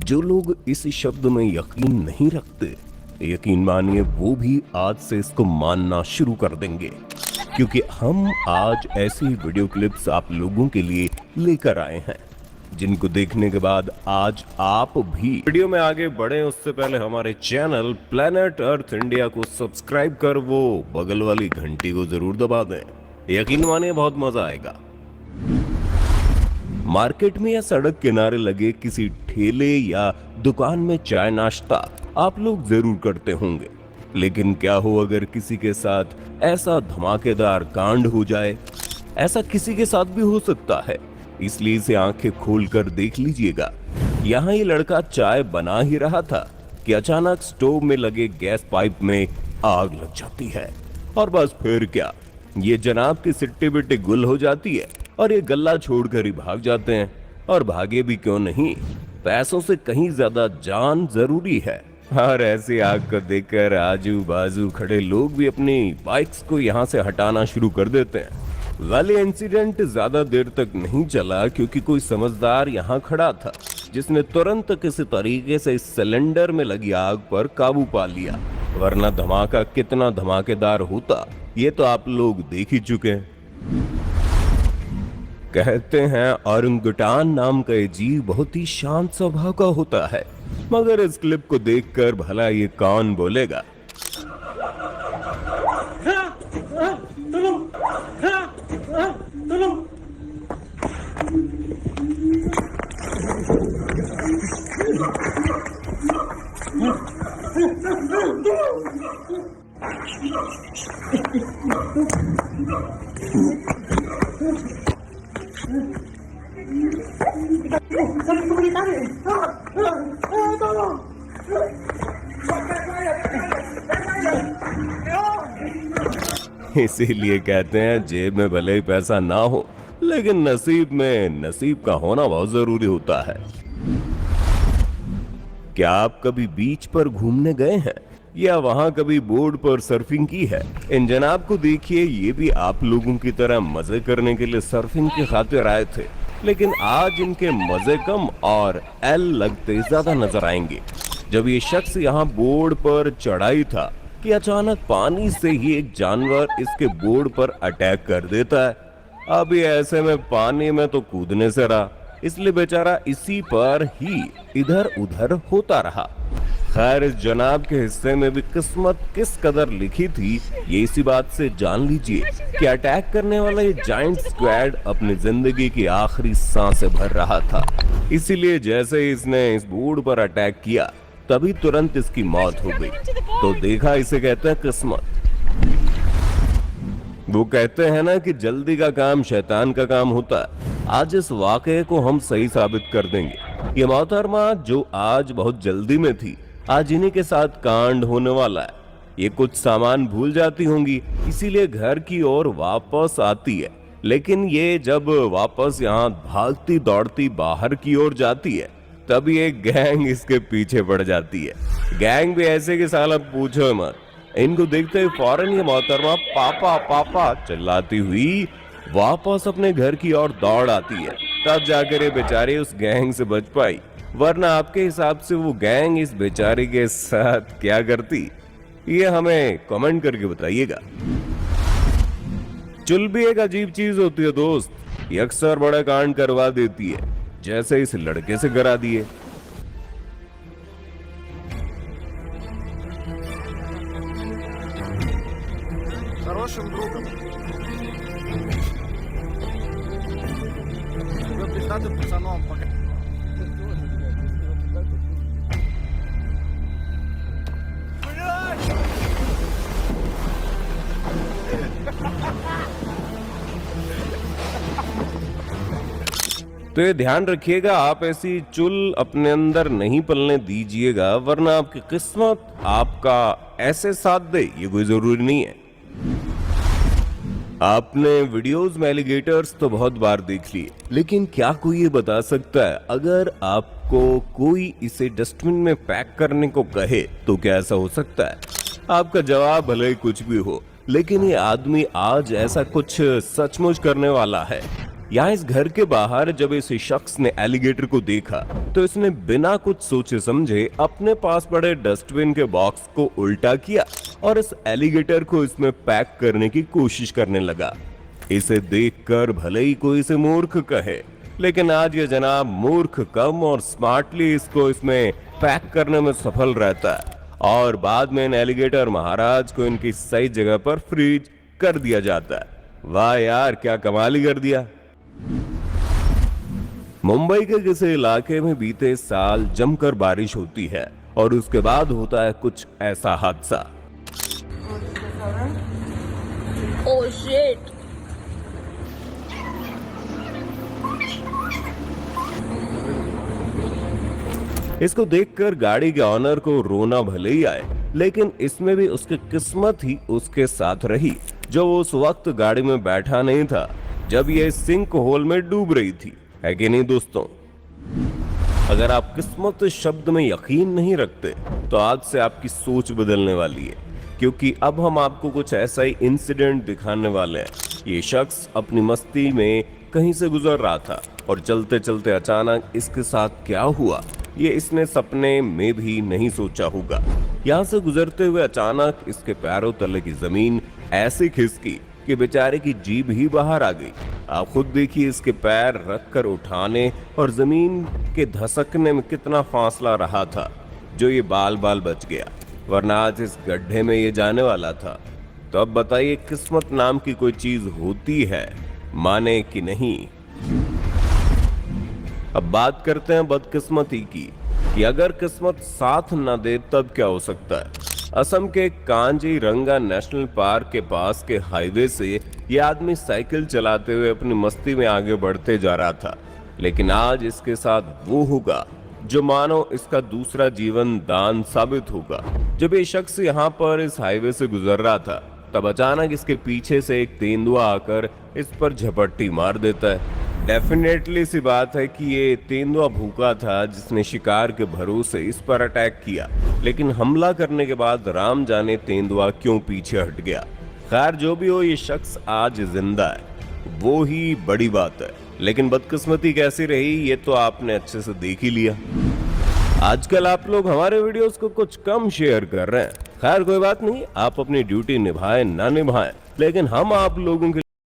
जो लोग इस शब्द में यकीन नहीं रखते, यकीन मानिए वो भी आज से इसको मानना शुरू कर देंगे, क्योंकि हम आज ऐसी वीडियो क्लिप्स आप लोगों के लिए लेकर आए हैं जिनको देखने के बाद आज आप भी वीडियो में आगे बढ़े उससे पहले हमारे चैनल प्लेनेट अर्थ इंडिया को सब्सक्राइब कर वो बगल वाली घंटी को जरूर दबा दें। यकीन मानिए बहुत मजा आएगा। मार्केट में या सड़क किनारे लगे किसी ठेले या दुकान में चाय नाश्ता आप लोग जरूर करते होंगे, लेकिन क्या हो अगर किसी के साथ ऐसा धमाकेदार कांड हो जाए। ऐसा किसी के साथ भी हो सकता है, इसलिए इसे आंखें खोलकर देख लीजिएगा। यहाँ ये लड़का चाय बना ही रहा था कि अचानक स्टोव में लगे गैस पाइप में आग लग जाती है और बस फिर क्या, ये जनाब की सिट्टी बिट्टी गुल हो जाती है और ये गल्ला छोड़कर ही भाग जाते हैं। और भागे भी क्यों नहीं, पैसों से कहीं ज्यादा जान जरूरी है। और ऐसी आग को देखकर आजू बाजू खड़े लोग भी अपनी बाइक्स को यहाँ से हटाना शुरू कर देते हैं। वाले इंसिडेंट ज्यादा देर तक नहीं चला क्योंकि कोई समझदार यहाँ खड़ा था जिसने तुरंत किसी तरीके से इस सिलेंडर में लगी आग पर काबू पा लिया, वरना धमाका कितना धमाकेदार होता ये तो आप लोग देख ही चुके हैं। कहते हैं औरंगुटान नाम का ये जीव बहुत ही शांत स्वभाव का होता है, मगर इस क्लिप को देखकर भला ये कौन बोलेगा। इसीलिए कहते हैं जेब में भले ही पैसा ना हो, लेकिन नसीब का होना बहुत जरूरी होता है। क्या आप कभी बीच पर घूमने गए हैं या वहां कभी बोर्ड पर सर्फिंग की है? इन जनाब को देखिए, ये भी आप लोगों की तरह मजे करने के लिए सर्फिंग की खातिर आए थे, लेकिन आज इनके मजे कम और एल लगते ज्यादा नजर आएंगे। जब ये शख्स यहाँ बोर्ड पर चढ़ाई था कि अचानक पानी से ही एक जानवर इसके बोर्ड पर अटैक कर देता है। अभी ऐसे में पानी में तो कूदने से रहा, इसलिए बेचारा इसी पर ही इधर उधर होता रहा। खैर, इस जनाब के हिस्से में भी किस्मत किस कदर लिखी थी ये इसी बात से जान लीजिए कि अटैक करने वाला ये जायंट स्क्वाड अपनी जिंदगी की आखिरी सांसें भर रहा था। इसीलिए जैसे ही इसने इस बोर्ड पर अटैक किया तभी तुरंत इसकी मौत हो गई। तो देखा, इसे कहते हैं किस्मत। वो कहते हैं ना कि जल्दी का काम शैतान का काम होता है। आज इस वाकये को हम सही साबित कर देंगे। ये मोहतरमा जो आज बहुत जल्दी में थी, आज इन्हीं के साथ कांड होने वाला है। ये कुछ सामान भूल जाती होंगी, इसीलिए घर की ओर वापस आती है, लेकिन ये जब वापस यहाँ भागती दौड़ती बाहर की ओर जाती है तभी एक गैंग इसके पीछे पड़ जाती है। गैंग भी ऐसे कि साला पूछो मत। इनको देखते ही फौरन ये मोहतरमा पापा पापा चिल्लाती हुई वापस अपने घर की ओर दौड़ आती है। तब जाकर ये बेचारी उस गैंग से बच पाई, वरना आपके हिसाब से वो गैंग इस बेचारी के साथ क्या करती, ये हमें कमेंट करके बताइएगा। चुल भी एक अजीब चीज होती है दोस्त, ये अक्सर बड़ा कांड करवा देती है, जैसे इस लड़के से करा दिए। Хорошим другом. Вы пиздатым пацаном пока. तो ये ध्यान रखिएगा, आप ऐसी चुल अपने अंदर नहीं पलने दीजिएगा, वरना आपकी किस्मत आपका ऐसे साथ दे ये कोई जरूरी नहीं है। आपने वीडियोस में एलिगेटर्स तो बहुत बार देख लिए, लेकिन क्या कोई ये बता सकता है अगर आपको कोई इसे डस्टबिन में पैक करने को कहे तो क्या ऐसा हो सकता है? आपका जवाब भले ही कुछ भी हो, लेकिन ये आदमी आज ऐसा कुछ सचमुच करने वाला है। यहाँ इस घर के बाहर जब इस शख्स ने एलिगेटर को देखा तो इसने बिना कुछ सोचे समझे अपने पास पड़े डस्टबिन के बॉक्स को उल्टा किया और इस एलिगेटर को इसमें पैक करने की कोशिश करने लगा। इसे देखकर भले ही कोई इसे मूर्ख कहे, लेकिन आज ये जनाब मूर्ख कम और स्मार्टली इसको इसमें पैक करने में सफल रहता है और बाद में इन एलिगेटर महाराज को इनकी सही जगह पर फ्रीज कर दिया जाता है। वाह यार, क्या कमाल ही कर दिया। मुंबई के किसी इलाके में बीते साल जमकर बारिश होती है और उसके बाद होता है कुछ ऐसा हादसा। Oh shit! इसको देखकर गाड़ी के ऑनर को रोना भले ही आए, लेकिन इसमें भी उसकी किस्मत ही उसके साथ रही जो वो उस वक्त गाड़ी में बैठा नहीं था जब ये सिंक होल में डूब रही थी, है कि नहीं दोस्तों। अगर आप किस्मत शब्द में यकीन नहीं रखते तो आज से आपकी सोच बदलने वाली है, क्योंकि अब हम आपको कुछ ऐसा ही इंसिडेंट दिखाने वाले हैं। ये शख्स अपनी मस्ती में कहीं से गुजर रहा था और चलते चलते अचानक इसके साथ क्या हुआ ये इसने सपने में भी नहीं सोचा होगा। यहाँ से गुजरते हुए अचानक इसके पैरों तले की जमीन ऐसी खिसकी कि बेचारे की जीभ ही बाहर आ गई। आप खुद देखिए, इसके पैर रख कर उठाने और जमीन के धसकने में कितना फासला रहा था, जो ये बाल बाल बच गया, वरना आज इस गड्ढे में ये जाने वाला था। तो अब बताइए, किस्मत नाम की कोई चीज होती है, माने कि नहीं। अब बात करते हैं बदकिस्मती की, कि अगर किस्मत साथ न दे तब क्या हो सकता है। असम के कांजीरंगा नेशनल पार्क के पास के हाईवे से ये आदमी साइकिल चलाते हुए अपनी मस्ती में आगे बढ़ते जा रहा था, लेकिन आज इसके साथ वो होगा जो मानो इसका दूसरा जीवन दान साबित होगा। जब ये शख्स यहाँ पर इस हाईवे से गुजर रहा था तब अचानक इसके पीछे से एक तेंदुआ आकर इस पर झपट्टी मार देता है। डेफिनेटली सी बात है कि ये तेंदुआ भूखा था जिसने शिकार के भरोसे इस पर अटैक किया, लेकिन हमला करने के बाद राम जाने तेंदुआ क्यों पीछे हट गया। खैर जो भी हो, ये शख्स आज जिंदा है, वो ही बड़ी बात है। लेकिन बदकिस्मती कैसी रही ये तो आपने अच्छे से देख ही लिया। आजकल आप लोग हमारे वीडियोस को कुछ कम शेयर कर रहे हैं। खैर कोई बात नहीं, आप अपनी ड्यूटी निभाएं ना निभाएं, लेकिन हम आप लोगों के